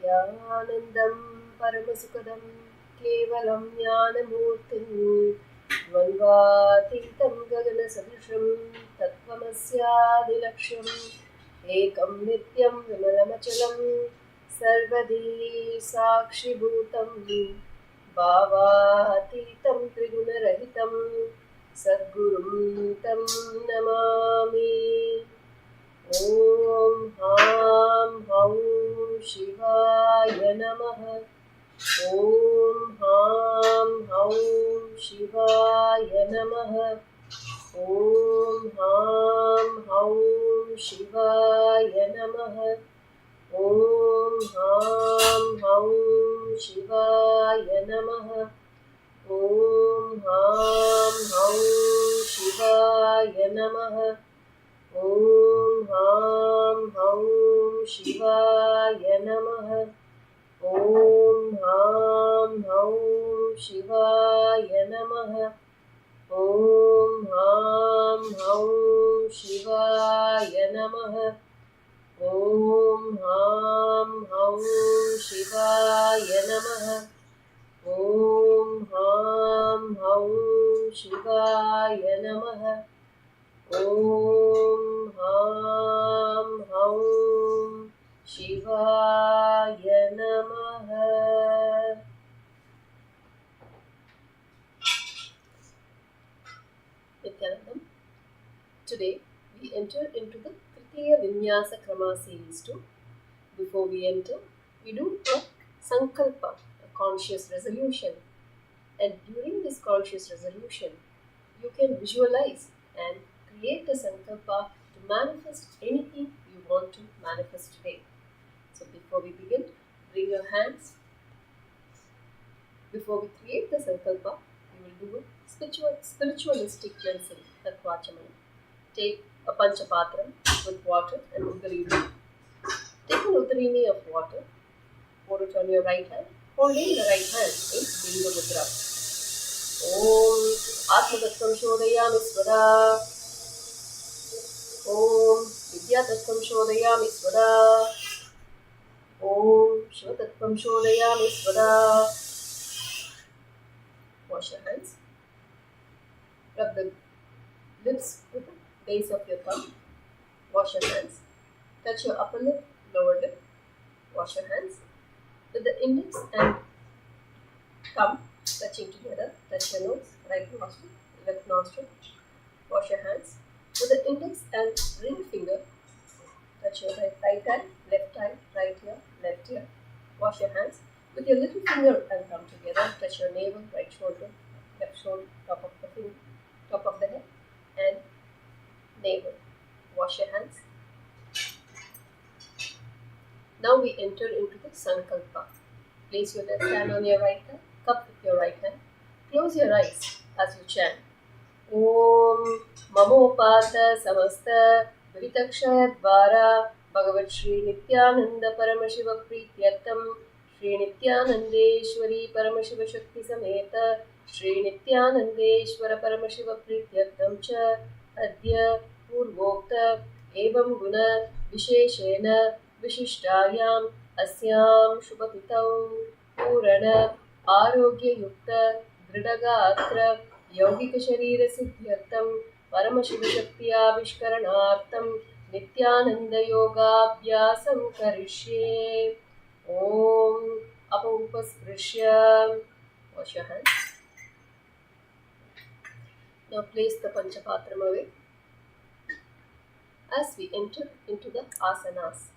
Nityanandam Paramasukadam Kevalam Jnanamurtim Dvandvatitam Gagana Sadrisham Tattvamasyaadilaksham Ekam Nityam Vimalamachalam Sarvadi Sakshibhutam Bhavatitam Trigunarahitam Sadgurum Tam Namami. Om Ham Haum Shivaya Namaha. Om Ham Haum Shivaya Namaha. Om Ham Haum Shivaya Namaha. Om Ham Haum Shivaya Namaha. Om Ham Haum Shivaya Namaha. Om Ham Haum Shivaya Namaha. Om Ham Haum Shivaya Namaha. Om Ham Haum Shivaya Namaha. Om Ham Haum Shivaya Namaha. Om Ham Haum Shivaya Namaha. Om Ham Haum Shivaya Namaha. Nithyanandam. Today we enter into the Tritiya Vinyasa Krama series 2. Before we enter, we do a sankalpa, a conscious resolution. And during this conscious resolution, you can visualize and create a sankalpa to manifest anything you want to manifest today. So before we begin, bring your hands. Before we create the sankalpa, we will do a spiritualistic cleansing, Tattvachamana. Take a panchapatram with water and udarini. Take an udarini of water, pour it on your right hand, holding the right hand in Bindu Mudra. Om Atmatattvam Shodhayami Svara. Om Vidyatattvam Shodhayami Svara. Om Shivatattvam Shodhayami Svara. Wash your hands. Rub the lips with the base of your thumb. Wash your hands. Touch your upper lip, lower lip. Wash your hands. With the index and thumb touching together, touch your nose, right nostril, left nostril. Wash your hands. With the index and ring finger, touch your right hand, left hand, right ear, left ear. Wash your hands. With your little finger and thumb together, touch your navel, right shoulder, left shoulder, top of the finger, top of the head, and navel. Wash your hands. Now we enter into the sankalpa. Place your left hand on your right hand, cup with your right hand. Close your eyes as you chant. Om Mamopata Samasta Viritakshaya Dvara Bhagavat Shri Nithyananda Paramashiva Prityartam Shri Nithyanandeshwari Paramashiva Shakti Sameta Shri Nithyanandeshwara Paramashiva Prityartam Cha Adya Purvokta Evam Guna Visheshena Vishishtayam Asyam Shubhapitau Purana Arogya Yukta Dridagatra Yogic Sharira Siddhyartam Paramashiva Shakti Avishkaranartam Nithyananda Yoga Abhyasam Karishye. Om Apaupasprishyam. Wash your hands. Now place the Panchapatram away. As we enter into the asanas,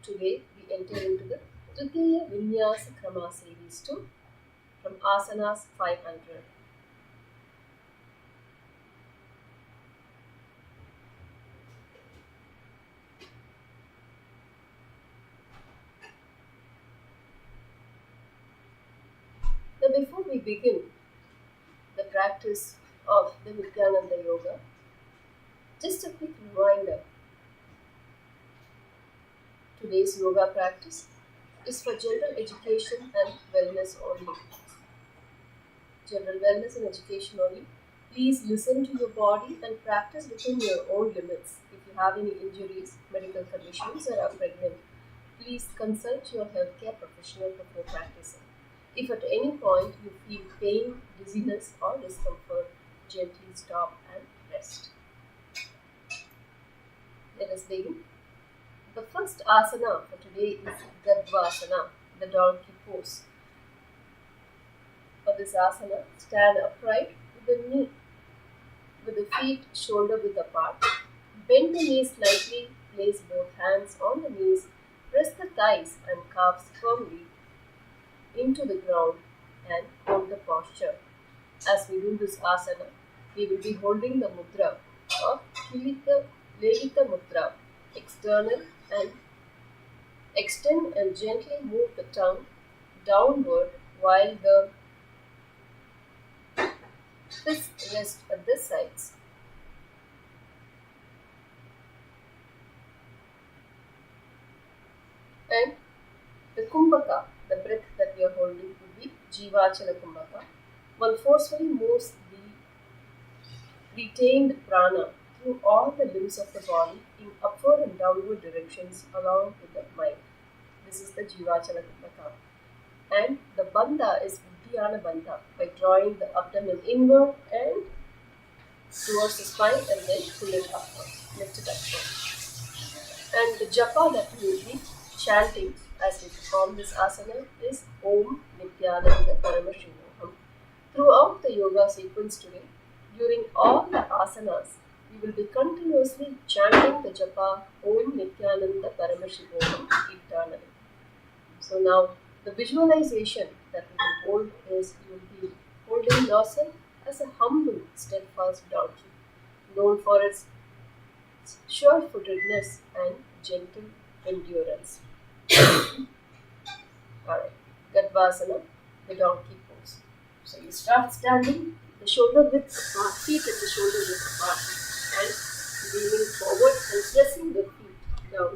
today we enter into the Tritiya Vinyasa Krama series 2 from asanas 500. Now before we begin the practice of the Nithyananda Yoga, just a quick reminder. Today's yoga practice is for general education and wellness only. General wellness and education only. Please listen to your body and practice within your own limits. If you have any injuries, medical conditions, or are pregnant, please consult your healthcare professional before practicing. If at any point you feel pain, dizziness, or discomfort, gently stop and rest. Let us begin. The first asana for today is Gadvasana, the donkey pose. For this asana, stand upright with the feet shoulder width apart. Bend the knees slightly, place both hands on the knees, press the thighs and calves firmly into the ground and hold the posture. As we do this asana, we will be holding the mudra of Levita Mudra, external and extend and gently move the tongue downward while the fists rest at the sides. And the Kumbhaka, the breath that we are holding, would be Jivachala Kumbhaka. One forcefully moves the retained prana through all the limbs of the body in upward and downward directions along with the mind. This is the Jivachala Kumbhaka. And the bandha is Uddiyana bandha by drawing the abdomen inward and towards the spine and then pull it upward, lift it upward. And the japa that we will be chanting as we perform this asana is Om Nithyananda Yoga. Throughout the yoga sequence today, during all the asanas, we will be continuously chanting the japa Om Nithyananda Yoga eternally. So now, the visualization that we will hold is you will be holding yourself as a humble, steadfast donkey, known for its sure-footedness and gentle endurance. Alright, Gadvasana, the donkey pose. So you start standing, the shoulder width apart, feet at the shoulder width apart, and leaning forward and pressing the feet down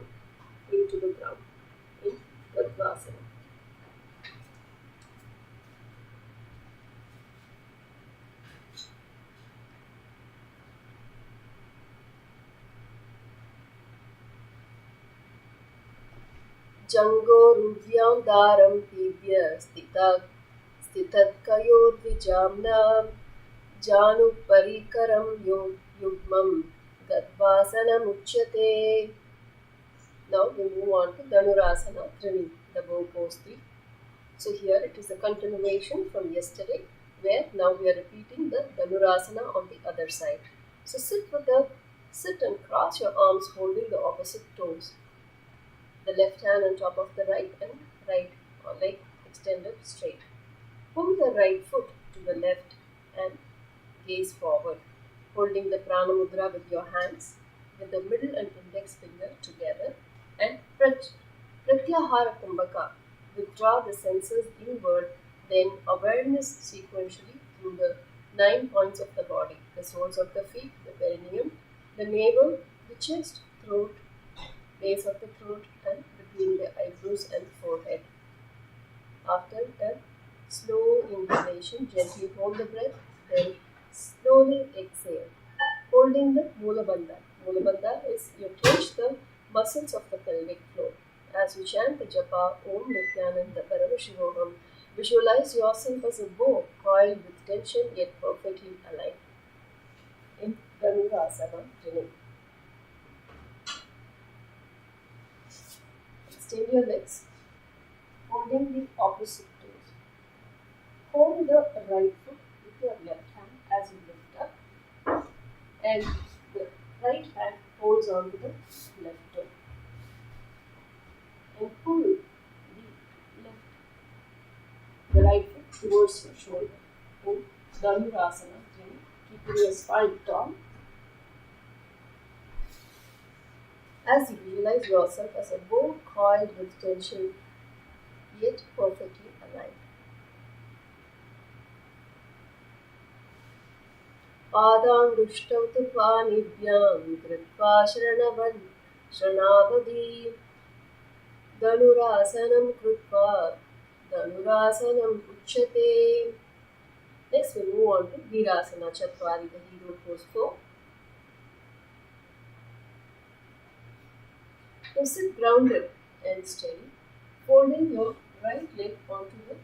into the ground in Gadvasana. Jangoruvyam daram pibya stitatkayodvijamnam janu parikaram yugmam gadvasanam uchyate. Now we move on to Dhanurasana, Trini, the bow pose 3. So here it is a continuation from yesterday, where now we are repeating the Dhanurasana on the other side. So sit and cross your arms holding the opposite toes. The left hand on top of the right and right leg extended straight. Pull the right foot to the left and gaze forward, holding the prana mudra with your hands, with the middle and index finger together, and Pratyahara Kumbhaka. Withdraw the senses inward, then awareness sequentially through the 9 points of the body, the soles of the feet, the perineum, the navel, the chest, throat, base of the throat, and between the eyebrows and forehead. After a slow inhalation, gently hold the breath, then slowly exhale, holding the Mula Bandha. Mula Bandha is you clench the muscles of the pelvic floor. As you chant the japa Om Nithyananda Yoga, visualize yourself as a bow coiled with tension yet perfectly aligned. In Dhanurasana, Trini. Extend your legs, holding the opposite toes. Hold the right foot with your left hand as you lift up, and the right hand holds on to the left toe. And pull the right foot towards your shoulder. In Dhanurasana, keeping your spine tall. As you visualize yourself as a bow coiled with tension, yet perfectly aligned. Padangushtav tupanibhyam kritva shranavadi Dhanurasanam krutva Dhanurasanam uchyate. Next we move on to Virasana Chatvari, the hero pose 4. Now sit grounded and steady. Folding your right leg onto the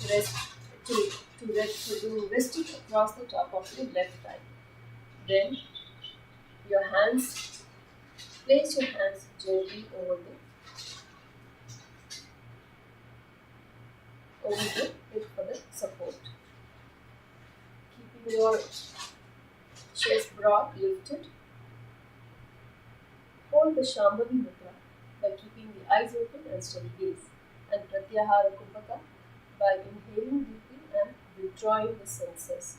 rest to rest it across the top of your left thigh. Then your hands place your hands gently over the hip for the support. Keeping your chest broad lifted, hold the Shambhavi Mudra by keeping the eyes open and steady gaze, and Pratyahara Kumbhaka by inhaling deeply and withdrawing the senses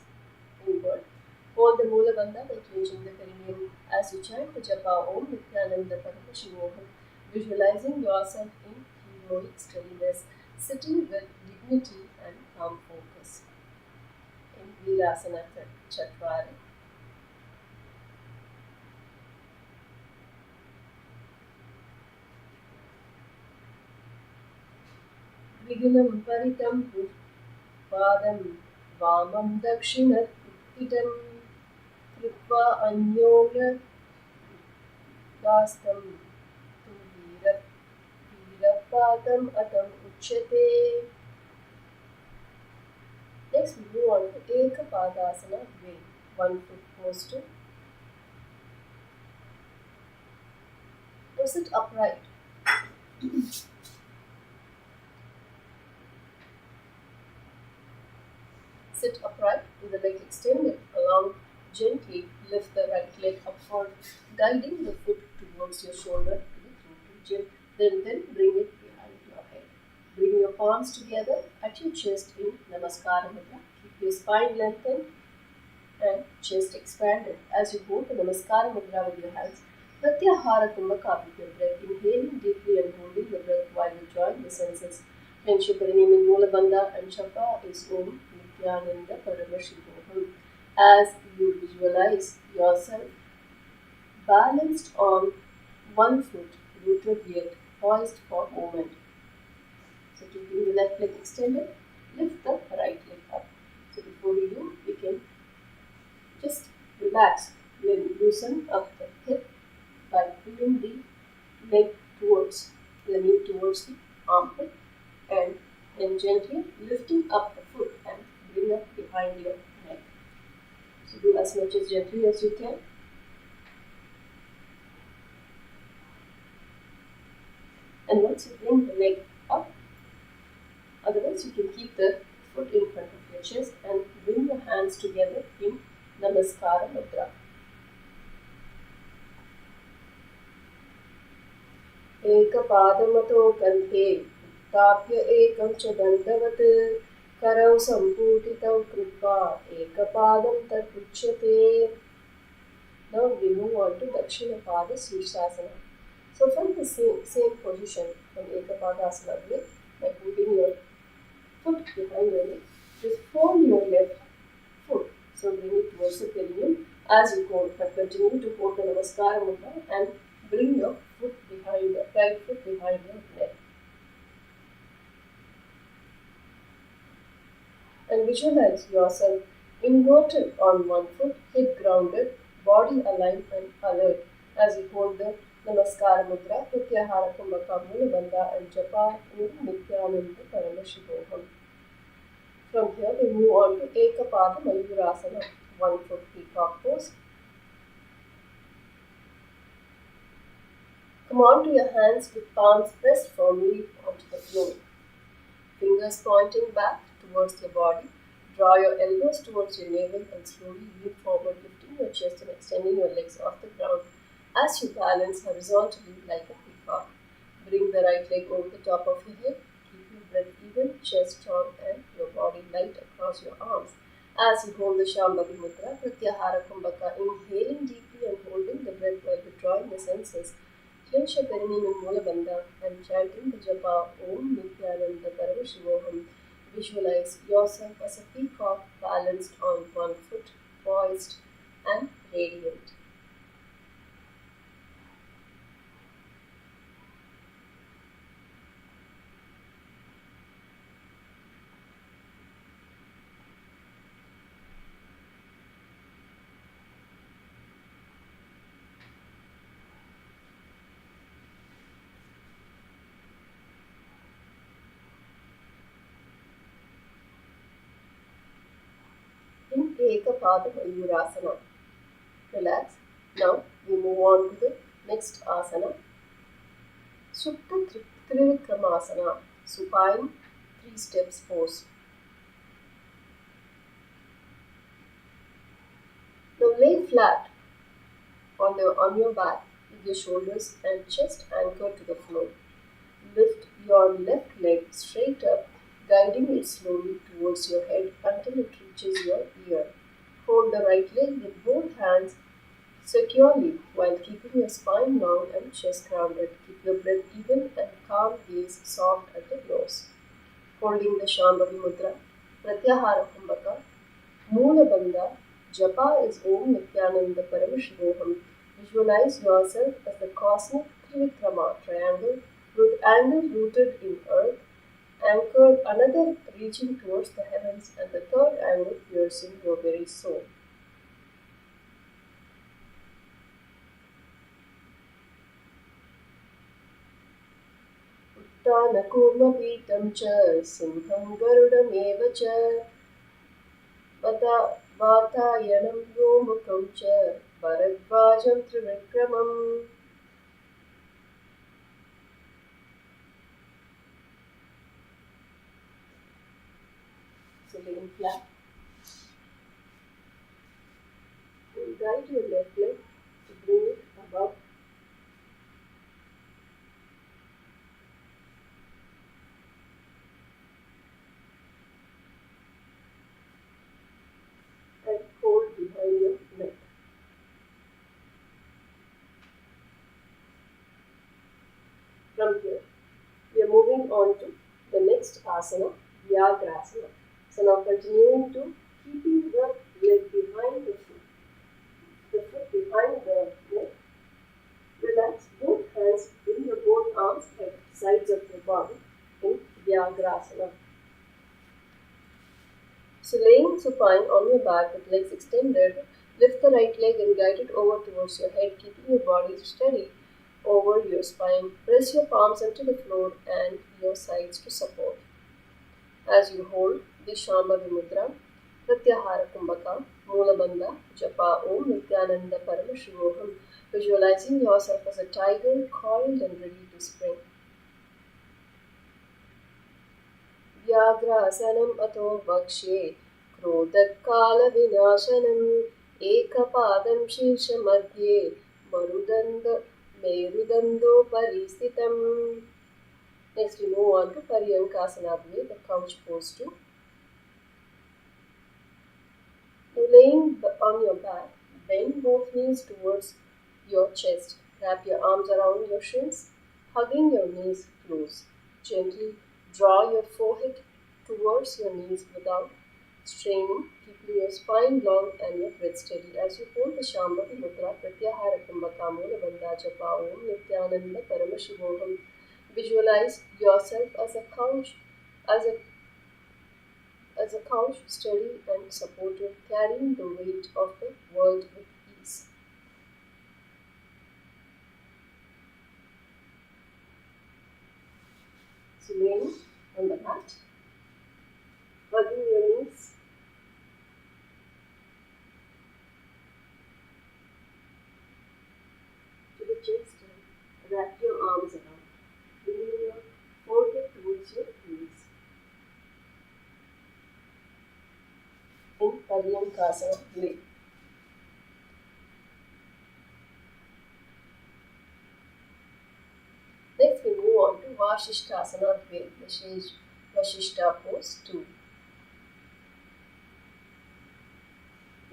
inward. Hold the Mula Bandha by clenching the perineum as you chant the japa Om Nithyananda Yoga, visualizing yourself in heroic steadiness, sitting with dignity and calm focus. In Virasana Chatwari. Vigunam Paritam Padam Vamam Dakshinat Idam Kripva Anyoga Dastam Tu Virapadam Atam Uchyate. Next we move on to Ekapadasana way, 1 foot posture. Now sit upright. Sit upright with the leg extended along. Gently lift the right leg upward, guiding the foot towards your shoulder to the throat region. Then bring it behind your head. Bring your palms together at your chest in Namaskara Mudra. Keep your spine lengthened and chest expanded. As you go to Namaskara Mudra with your hands, Pratyahara Kumbhaka with your breath, inhaling deeply and holding the breath while you join the senses. Clench your perineum in Mula Bandha and Chapa is Om Nithyananda Yoga. As you visualize yourself balanced on one foot, rooted yet poised for movement. So keeping the left leg extended, lift the right leg up. So before we do, we can just relax, loosen up the hip by pulling the leg towards the knee towards the armpit, and then gently lifting up the foot and bring up behind your neck. So do as much as gently as you can. And once you bring the leg up, otherwise you can keep the foot in front of your chest and bring your hands together in Namaskara Mudra. Ekapadamato kante Tapya ekam cha dandavat karau samputitam kripa ekapadam tad uchyate. Now we move on to Dakshina Pada Sirsasana. So from the same position from Ekapadasana by putting your foot behind your leg, just fold your left foot. So bring it towards the perineum as you go, but continue to hold the Namaskara Mudra and bring your foot behind your right foot behind your neck. And visualize yourself inverted on one foot, hip grounded, body aligned and alert as you hold the Namaskara Mudra, Pratyahara Kumbhaka Mula Bandha and Japa Om Nithyananda Yoga. From here we move on to Ekapada Mayurasana, 1 foot peacock pose. Come on to your hands with palms pressed firmly onto the floor. Fingers pointing back towards your body. Draw your elbows towards your navel and slowly lean forward, lifting your chest and extending your legs off the ground as you balance horizontally like a peacock. Bring the right leg over the top of your head. Keep your breath even, chest strong and your body light across your arms. As you hold the Shambhavi Mudra, Pratyahara Kumbhaka, inhaling deeply and holding the breath while withdrawing the senses. Clench your perineum in Mula Bandha and chanting the japa Om Nithyananda Yoga. Visualize yourself as a peacock balanced on one foot, poised and radiant. Ekapada Mayurasana. Relax. Now we move on to the next asana. Supta Trivikramasana. Supine 3 steps pose. Now lay flat on your back with your shoulders and chest anchored to the floor. Lift your left leg straight up, guiding it slowly towards your head until it reaches your ear. Hold the right leg with both hands securely while keeping your spine long and chest grounded. Keep your breath even and calm gaze soft at the nose. Holding the Shambhavi Mudra, Pratyahara Kumbhaka, Moola Bandha, Japa is Om Nithyananda Paramashivoham. Visualize yourself as the cosmic Trivikrama triangle with angle rooted in earth, anchored another reaching towards the heavens, and the third angle piercing your very soul. Uttanakūrmapītam ca simham garudam ca Vatayanam Gomukam ca Bharadvajam Trivikramam. So laying flat. And guide your left leg to bring it above. And hold behind your neck. From here, we are moving on to the next asana, Vyagrasana. So now continuing to keeping the leg behind the foot behind the neck. Relax both hands, bring your both arms at the sides of your body in Vyagrasana. So laying supine on your back with legs extended, lift the right leg and guide it over towards your head, keeping your body steady over your spine. Press your palms into the floor and your sides to support. As you hold the Shambhavi Mudra, Pratyahara Kumbhaka, Moola Bandha, Japa Om Nithyananda Paramashivoham, visualizing yourself as a tiger coiled and ready to spring. Vyagrasanam ato vakshe, Krodakala vinashanam, Ekapadam Shirsha Madhye, Merudando Paristhitam. Next we move on to Paryankasana, the couch pose 2. Now laying on your back, bend both knees towards your chest. Wrap your arms around your shins, hugging your knees close. Gently draw your forehead towards your knees without straining, keeping your spine long and your breath steady as you hold the Shambhavi Mudra, Pratyahara Kumbhaka, Moola Bandha, Japa Om Nithyananda Paramashivoham. Visualize yourself as a couch, steady and supported, carrying the weight of the world with ease. So laying on the mat, hugging your knees, to the chest and wrap your arms around, bringing your forehead towards your knees. In Paryankasana lay. Next we move on to Vashishthasana, Vashishta pose 2.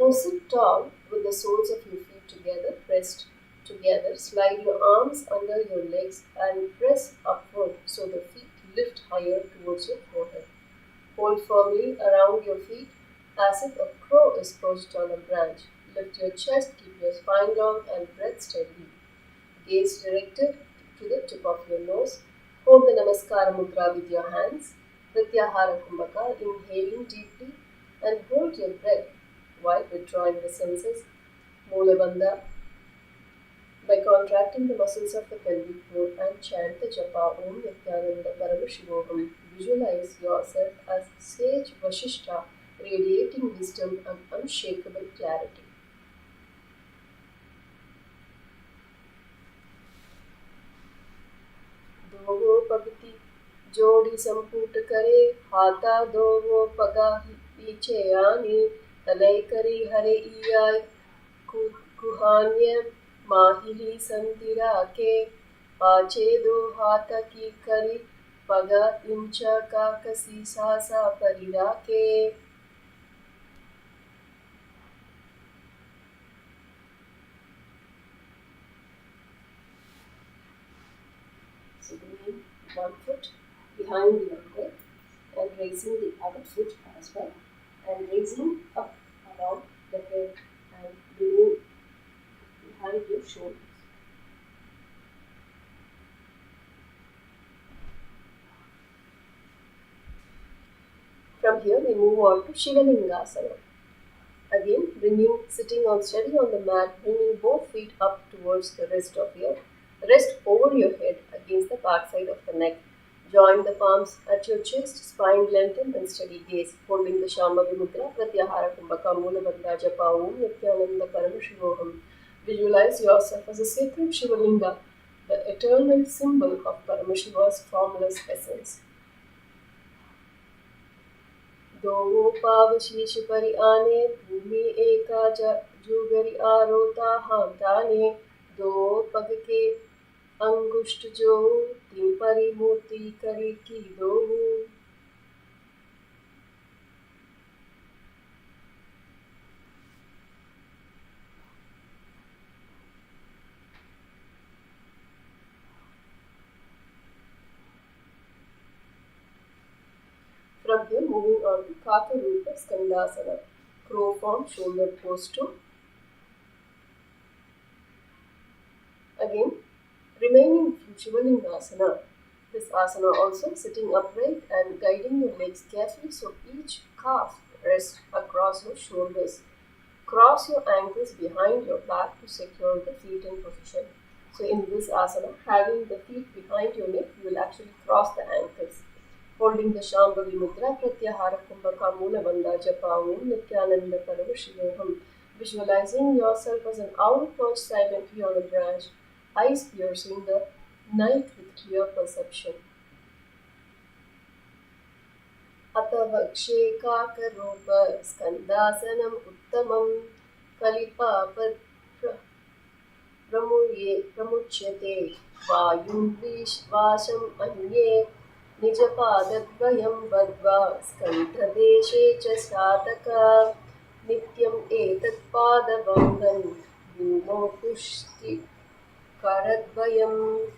Now sit tall with the soles of your feet together, pressed together. Slide your arms under your legs and press upward so the feet lift higher towards your forehead. Hold firmly around your feet as if a crow is perched on a branch. Lift your chest, keep your spine long and breath steady. Gaze directed to the tip of your nose. Hold the Namaskara Mudra with your hands. Pratyahara Kumbhaka, inhaling deeply and hold your breath while withdrawing the senses. Moola Bandha, by contracting the muscles of the pelvic floor and chant the Japa Om Nithyananda Paramashivoham. Visualize yourself as sage Vashishta radiating wisdom and unshakable clarity. दोवो पगति जोड़ी संपुट करे, हाथा दोवो पगा पीछे आनी, तलय करी हरे इयाय कुहान्य माहिली संतिरा के, पाचे दो हाथ की करी पगा इंचा काकसी सासा परिरा के. So bringing one foot behind your head and raising the other foot as well, and raising up around the head and bringing behind your shoulders. From here we move on to Shivalingasana. Again, sitting steady on the mat, bringing both feet up towards the rest over your head against the back side of the neck. Join the palms at your chest, spine lengthened and steady gaze, holding the Shambhavi Mudra, Pratyahara Kumbhaka, Mula Bandha Japa Om Nithyananda Paramashivoham. Visualize yourself as a sacred Shivalinga, the eternal symbol of Paramashiva's formless essence. दोवो पाव शीश परि आने, भूमि एका जुगरि आरोता हांताने, दो पग के अंगुष्ठ जो, तीन परि मूर्ति करी की दोहु. From here, moving on to Kakarupa Skandasana, crow form shoulder posture. Again, remaining in Shivalingasana. This asana also sitting upright and guiding your legs carefully so each calf rests across your shoulders. Cross your ankles behind your back to secure the feet in position. So in this asana, having the feet behind your neck, you will actually cross the ankles. Holding the Shambhavi Mudra, Pratyahara Kumbhaka, Mula Bandha Japa Om Nithyananda Paramashivoham. Visualizing yourself as an owl perched silently on a branch, eyes piercing the night with clear perception. Atavakshe Kakaropa Skandasanam Uttamam Kalipapad Pramuchyate Vayum Vishvasham Anye Nijapadadvayam Badva Skandhadeshe Cha Sataka Nityam Etat Padavandam Bhumo Pushti Karadvayam.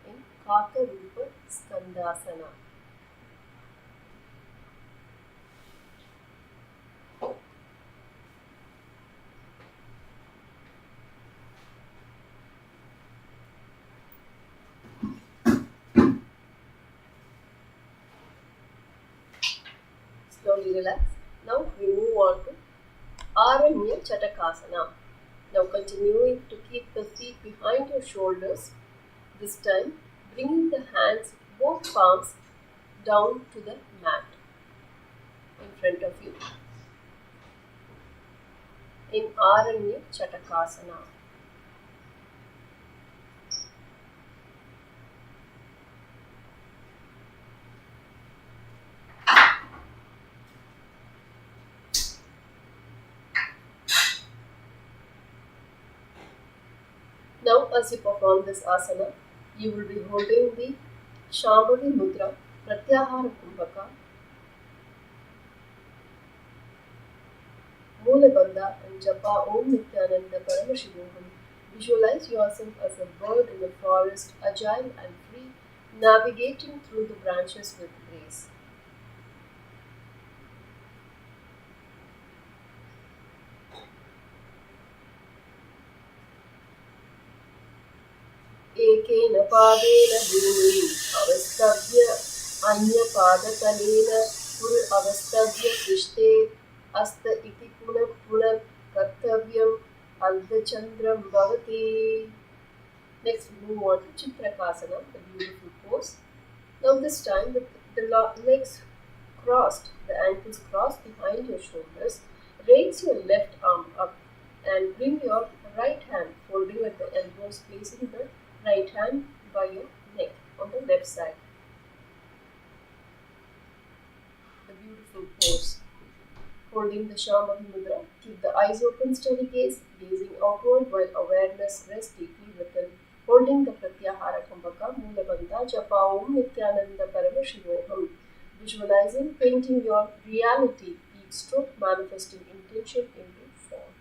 In Kakarupa Skandasana. Slowly relax. Now we move on to Aranya Chatakasana. Now continuing to keep the feet behind your shoulders. This time bringing the hands, both palms, down to the mat in front of you. In Aranya Chatakasana. Now, as you perform this asana, you will be holding the Shambhavi Mudra, Pratyahara Kumbhaka, Mula Bandha and Japa Om Nithyananda Paramashivoham. Visualize yourself as a bird in the forest, agile and free, navigating through the branches with grace. एकेन पादेन भूमि अवस्तभ्य अन्यपादतलेन पुर अवस्तभ्य तिष्ठेत् अस्त इति पुनः पुनः Kartavyam Ardhachandram Bhavati. Next, we move on to Chitrakasana, the beautiful pose. Now, this time, with the legs crossed, the ankles crossed behind your shoulders, raise your left arm up and bring your right hand folding at the elbows, placing the right hand by your neck on the left side. The beautiful pose. Holding the Shambhavi Mudra, keep the eyes open, steady gaze, gazing outward while awareness rests deeply within. Holding the Pratyahara Kumbhaka, Mula Bandha, Japa Om Nithyananda Yoga. Visualizing, painting your reality, each stroke manifesting intention into form.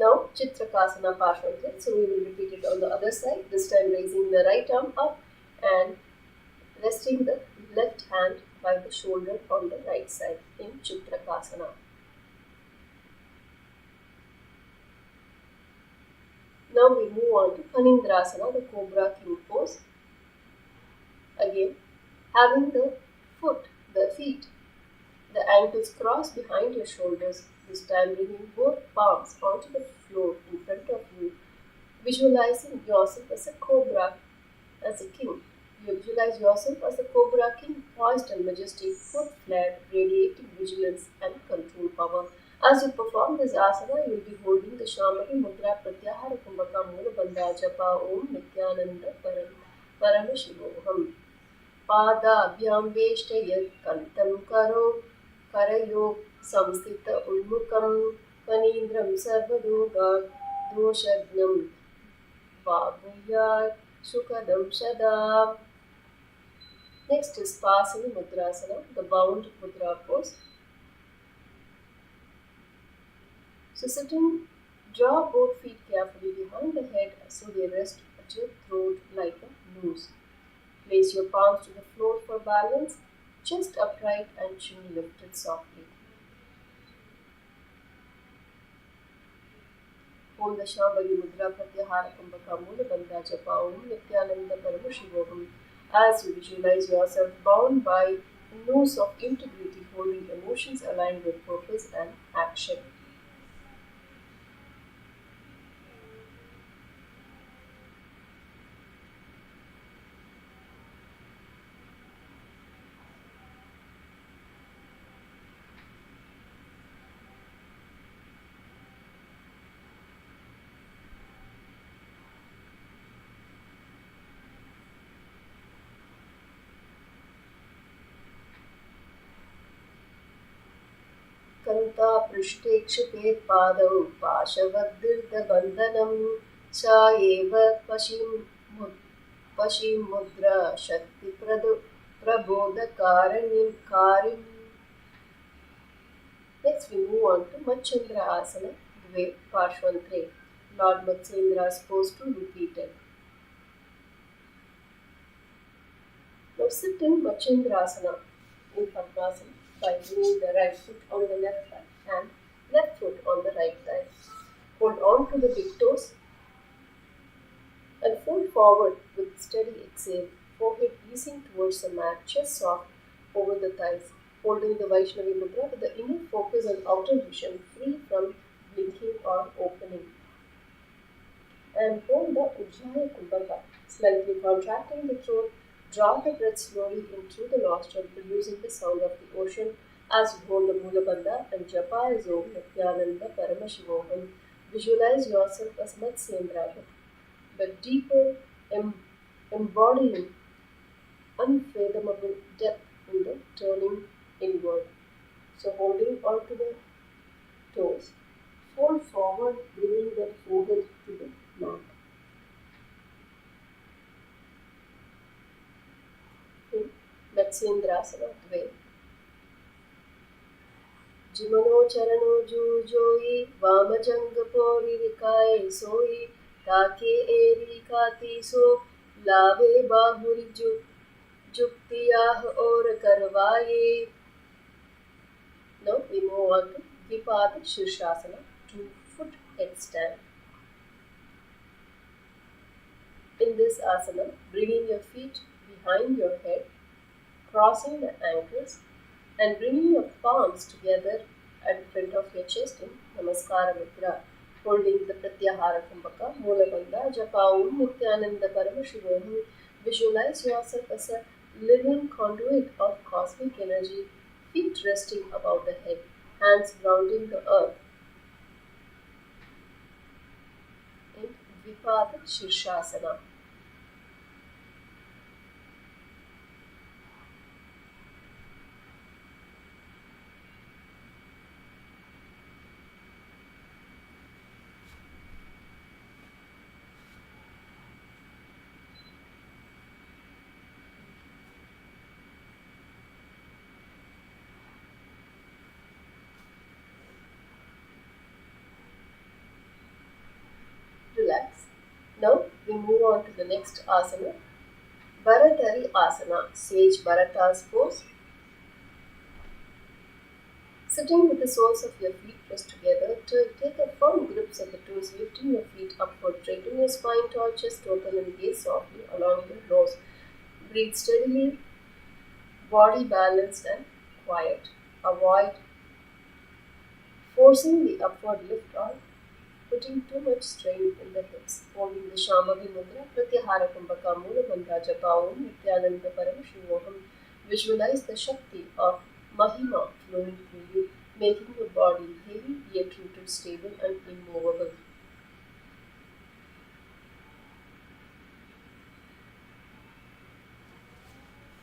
Now, Chitrakasana Parshvantra. So, we will repeat it on the other side. This time, raising the right arm up and resting the left hand by the shoulder on the right side in Chitrakasana. Now, we move on to Panindrasana, the Cobra King pose. Again, having the feet, the ankles crossed behind your shoulders, this time bringing both palms onto the floor in front of you, visualizing yourself as a cobra, as a king. You visualize yourself as a cobra king, poised and majestic, foot flared, radiating vigilance and control power. As you perform this asana, you will be holding the Shambhavi Mudra Pratyahara Kumbhaka Mula Bandha Japa Om Nithyananda Paramashivoham. पादाभ्यां वेष्टयत् कन्तं करयो संस्थित उन्मुखं फणीन्द्रं सर्वदोषात् दोषज्ञं वागुयात् सुखदं सदा. Next is Pasini Mudrasana, the bound mudra pose. So sitting, draw both feet carefully behind the head so they rest at your throat like a noose. Place your palms to the floor for balance, chest upright and chin lifted softly. Hold the Shambhavi Mudra Pratyahara Kumbhaka Mula Bandha Japa Om Nithyananda Paramashivoham. As you visualize yourself bound by a noose of integrity, holding emotions aligned with purpose and action. कन्ता पृष्ठे क्षिपेत् पादौ पाशवद्दृढबन्धनं सा एव पशिमुद्रा शक्तिप्रबोधकारिणी. Next we move on to Machandra Asana, Dve Parshvantre. Lord Matsyendra's pose to repeated. Now sit in Machandrasana in Padmasana by bringing the right foot on the left thigh and left foot on the right thigh. Hold on to the big toes and fold forward with steady exhale, forehead easing towards the mat, chest soft over the thighs, holding the Vaishnavi Mudra with the inner focus on outer vision, free from blinking or opening. And hold the Ujjaya Kumbhaka, slightly contracting the throat. Draw the breath slowly in through the nostril, producing the sound of the ocean as you hold the Mula Bandha and Japa is Om Nithyananda Paramashivoham. Visualize yourself as Matsyendra, but deeper, embodying unfathomable depth in the turning inward. So holding onto the toes, fold forward, bringing the forehead to the mat. Matsendrasana Dve. जिमनो चरणो जूजोई वामजंग पोरी रिकाए सोई ताके एरी काती सो लावे बाहुरी जुक्तियाह और करवाए. Now we move on to Vipada Shirshasana, 2-foot headstand. In this asana, bringing your feet behind your head, crossing the ankles, and bringing your palms together at the front of your chest in Namaskara Mudra, holding the Pratyahara Kumbhaka, Moola Bandha, Japa Om Nithyananda Yoga. Visualize yourself as a living conduit of cosmic energy, feet resting above the head, hands grounding the earth. In Vipada Shirshasana. Relax. Now we move on to the next asana, Bharatari Asana, Sage Bharata's pose. Sitting with the soles of your feet pressed together, take a firm grip of the toes, lifting your feet upward, straightening your spine tall, chest open, and gaze softly along your nose. Breathe steadily, body balanced and quiet. Avoid forcing the upward lift or putting too much strain in the hips. Holding the Shambhavi Mudra, Pratyahara Kumbhaka, Moola Bandha, Japa Om Nithyananda Yoga. Visualize the Shakti of Mahima flowing through you, making your body heavy yet rooted, stable and immovable.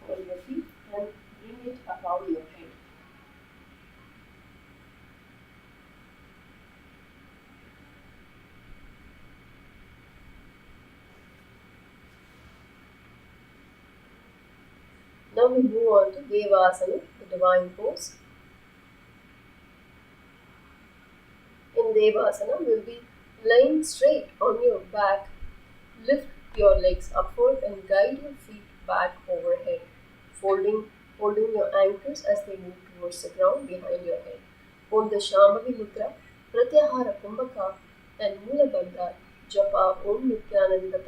Hold your feet and bring it above your head. Now we move on to Devasana, the divine pose. In Devasana, we will be lying straight on your back. Lift your legs upward and guide your feet back overhead, holding your ankles as they move towards the ground behind your head. Hold the Shambhavi Mudra, Pratyahara Kumbhaka and Moola Bandha, Japa Om Nithyananda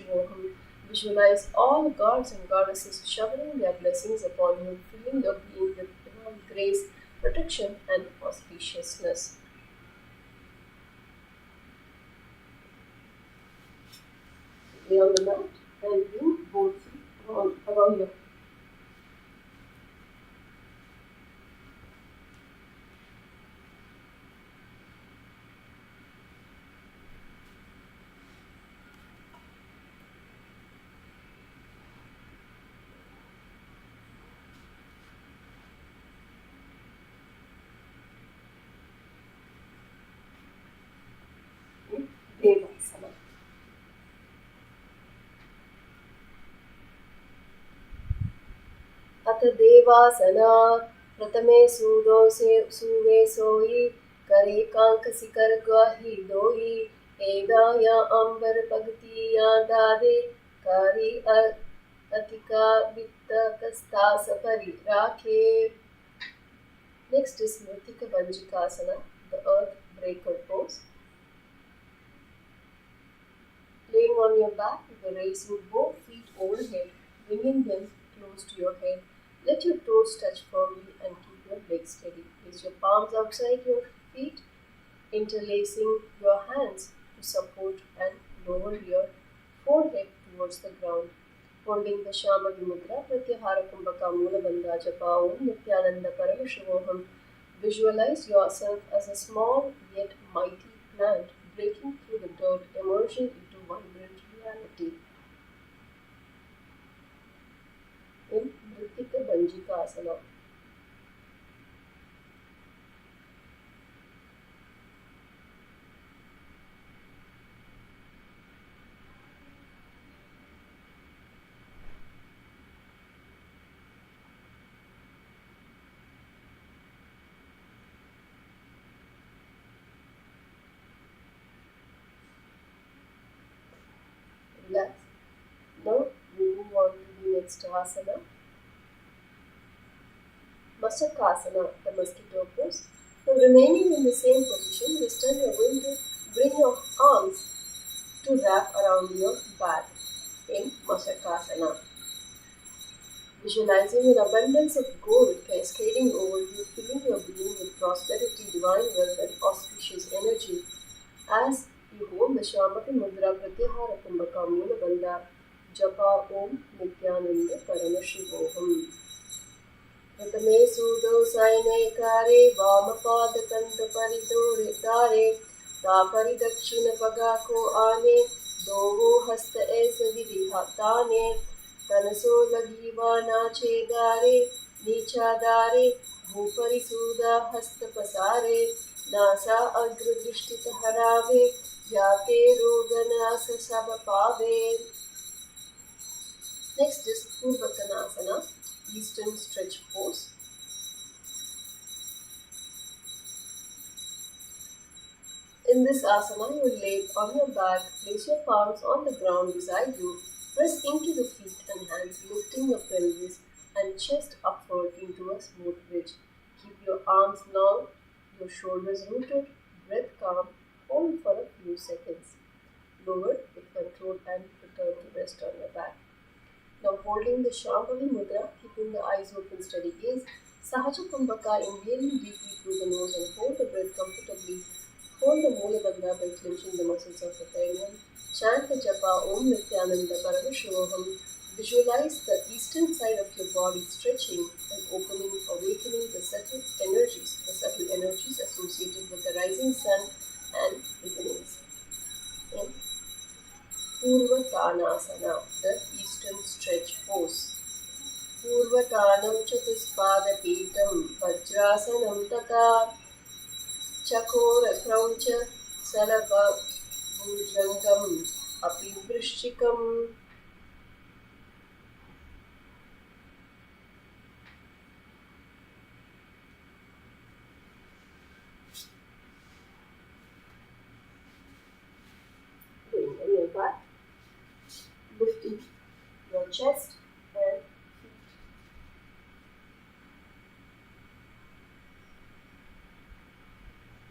Yoga. Visualize all gods and goddesses showering their blessings upon you, filling your being with divine grace, protection and auspiciousness. Lay on the mat and bring both feet around your head. Devasana. अथ देवासना प्रथमे सूदो से सुवे सोई करे कांक seeker ग्वाही दोई एदाया अंबर पगतिया दादे कारी अतिका वित्त कस्ता सपरि राखे. Next is Mritika Banjikasana, the earth breaker pose. Laying on your back, you are raising both feet overhead, bringing them close to your head. Let your toes touch firmly and keep your legs steady. Place your palms outside your feet, interlacing your hands to support and lower your forehead towards the ground. Holding the Shambhavi Mudra, Pratyahara Kumbhaka, Moola Bandha, Japa Om Nithyananda Yoga. Visualize yourself as a small yet mighty plant breaking through the dirt, emerging into vibrant reality. In Mritika Banjikasana. Relax. Now we move on to the next asana. Masakasana, the mosquito pose. Now remaining in the same position, this time you are going to bring your arms to wrap around your back in Masakasana. Visualizing an abundance of gold cascading over you, filling your being with prosperity, divine wealth and auspicious energy. As you hold the Shambhavi Mudra Pratyahara Kumbhaka Mula Bandha, Japa Om Nithyananda Paramashivoham. Pratame Sudo Sainekare Vamapadakanta Paridore Dare Tapari Dakshina Pagako Ane Dovo Hasta Esa Vidihatane Tanaso Lagivana Chedare Nichadare Bhupari Suda Hasta Pasare Nasa Agradrishtita Harave Yate Roganasa Sabapave. Next is Purvakanasana, Eastern Stretch Pose. In this asana, you will lay on your back, place your palms on the ground beside you, press into the feet and hands, lifting your pelvis and chest upward into a smooth bridge. Keep your arms long, your shoulders rooted, breath calm, hold for a few seconds. Lower with control and return to rest on your back. Now holding the Shambhavi Mudra, keeping the eyes open, steady gaze. Sahaja Kumbhaka, inhaling deeply through the nose and hold the breath comfortably. Hold the Mula Bandha by clenching the muscles of the perineum. Chant the Japa Om Nithyananda Paramashivoham. Visualize the eastern side of your body stretching and opening, awakening the subtle energies associated with the rising sun and beginnings. In Purvatanasana, the Eastern Stretch Pose. Purvatanam Chatuspada-pitam Vajrasanam Tata Chakora Krauncha Salabha Bhujangam Api Vrishchikam. Going on your back, lifting your chest and feet.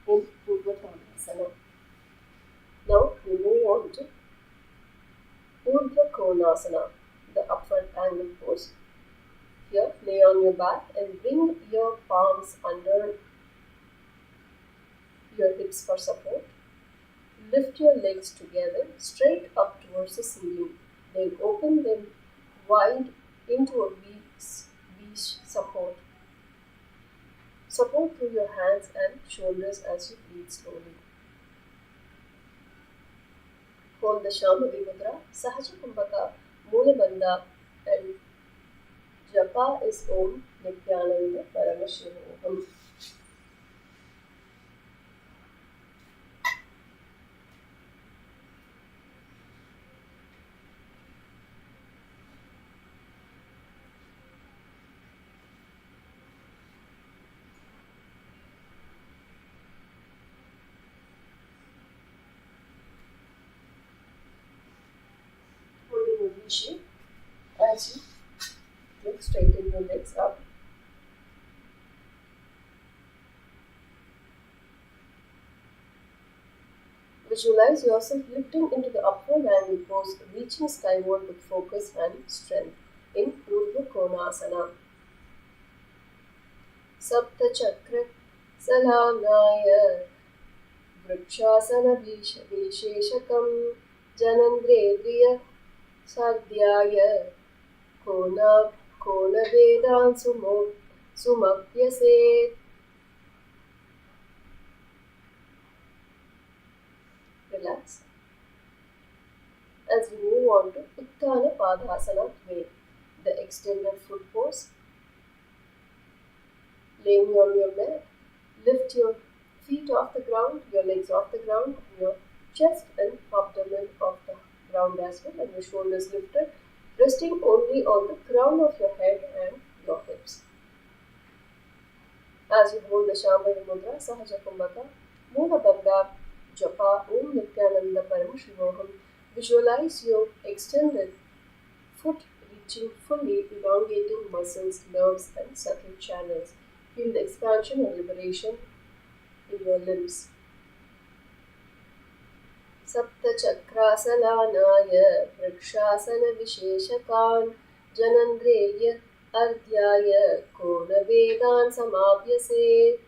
In Purvatanasana. Now we move on to Urdhva Konasana, the upward angle pose. Here, lay on your back and bring your palms under your hips for support. Lift your legs together, straight up towards the ceiling. Then open them wide into a V support. Support through your hands and shoulders as you breathe slowly. Hold the Shambhavi Mudra, Sahaja Kumbhaka, Mula Bandha and Japa is Om Nithyananda Paramashivoham. Shape as you straighten your legs up. Visualize yourself lifting into the upward angle pose, reaching skyward with focus and strength in Urdhva Konasana. Sapta Chakra Salanaya Vrikshasana Visheshakam Janandredriya Sadhyaya Kona Vedan Sumapyaset. Relax. As we move on to Uttana Padhasana Dve, the extended foot pose. Laying on your mat, lift your feet off the ground, your legs off the ground, your chest and abdomen off the ground as well, and your shoulders lifted, resting only on the crown of your head and your hips. As you hold the Shambhavi Mudra, Sahaja Kumbhaka, Mula Bandha, Japa Om Nithyananda Paramashivoham, Visualize your extended foot reaching fully, elongating muscles, nerves, and subtle channels. Feel the expansion and liberation in your limbs. सप्तचक्रासनानाय वृक्षासनविशेषकान् जनन्द्रेय अर्ध्याय कोणवेदान् समाप्यसेत्.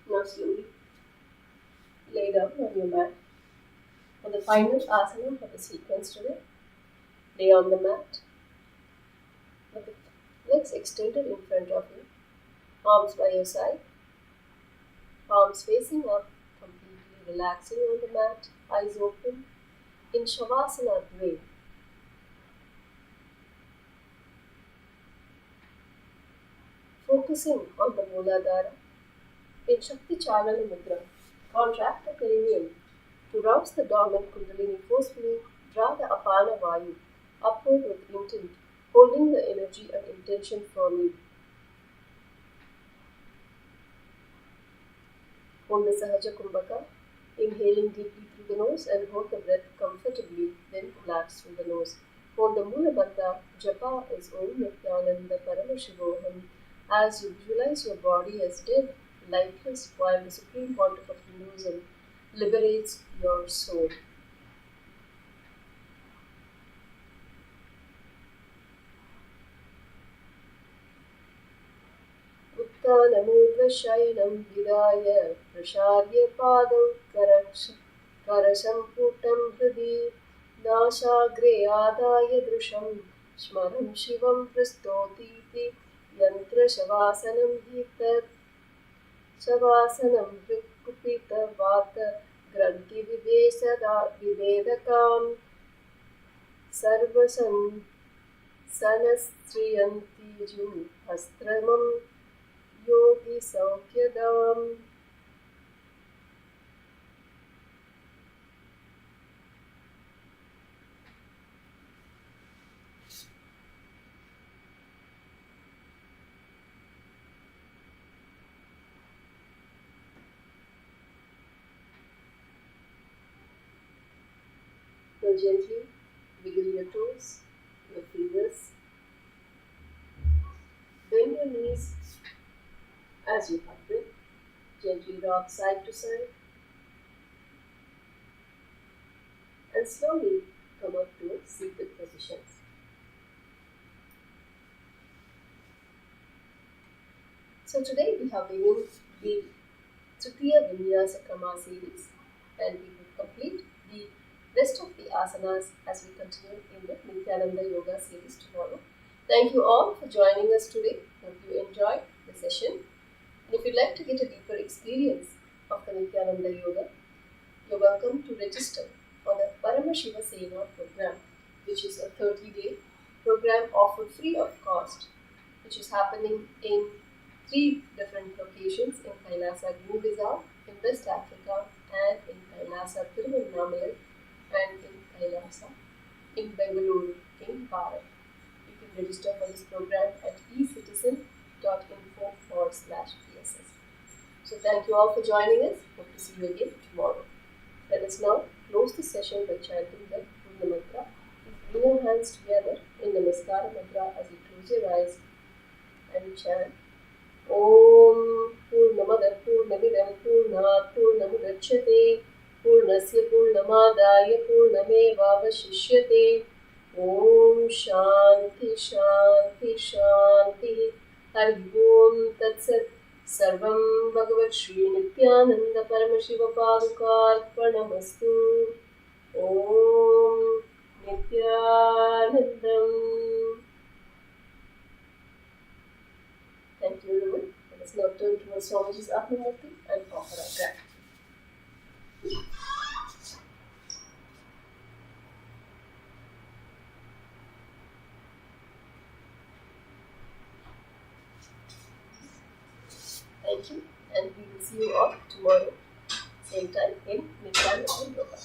Now slowly lay down on your mat. For the final asana for the sequence today, lay on the mat with the legs extended in front of you, arms by your side, palms facing up, completely relaxing on the mat, eyes open, in Shavasana Dve. Focusing on the Mooladhara, in Shakti Chalana Mudra, contract the perineum to rouse the dormant Kundalini forcefully, draw the Apana Vayu upward with intent, holding the energy and intention firmly. Hold the Sahaja Kumbhaka, inhaling deeply through the nose and hold the breath comfortably, then relax through the nose. Hold the Mula Mantra, Japa is Om Nithyananda Paramashivoham, as you visualize your body as dead, lifeless, while the Supreme Pontiff of Hinduism liberates your soul. Uttanamudvashayanam vidaya prasharya padam karashamputam hridi nashagre adaya drusham smaram shivam prastotiti yantra shavasanam hitat shavasanam vikupita vata granti vivedakam sarvasan sanastriyantiju astramam yogi saukyadam. Now gently wiggle your toes, your fingers. Bend your knees as you have breath. Gently rock side to side. And slowly come up to seated positions. So today we have begun the Tritiya Vinyasa Krama series, and we will complete the rest of the asanas as we continue in the Nithyananda Yoga series tomorrow. Thank you all for joining us today. Hope you enjoyed the session. And if you'd like to get a deeper experience of the Nithyananda Yoga, you're welcome to register for the Paramashiva Seva program, which is a 30-day program offered free of cost, which is happening in 3 different locations in Kailasa, Guinea-Bissau, in West Africa, and in Kailasa, Tiruvannamalai, and in Kailasa, in Bengaluru, in Bharat. You can register for this program at ecitizen.info/PSS. So thank you all for joining us. Hope to see you again tomorrow. Let us now close the session by chanting the Purna Mantra. Bring your hands together in the Namaskara Mantra as you close your eyes and chant Om Purnamada Purnamidam Purnat Purnamudachyate Purnasya Purnamadaya Purnamevavashishyate. Om Shanti Shanti Shanti. Hari Om Tat Sat. Sarvam Bhagavat Shri Nithyananda Paramashiva Padukarpanamastu. Om Nithyanandam. Thank you everyone. Let us now turn towards Swamiji's Atmamurti and offer our gratitude. Thank you, and we will see you all tomorrow, same time in Nithyananda Yoga.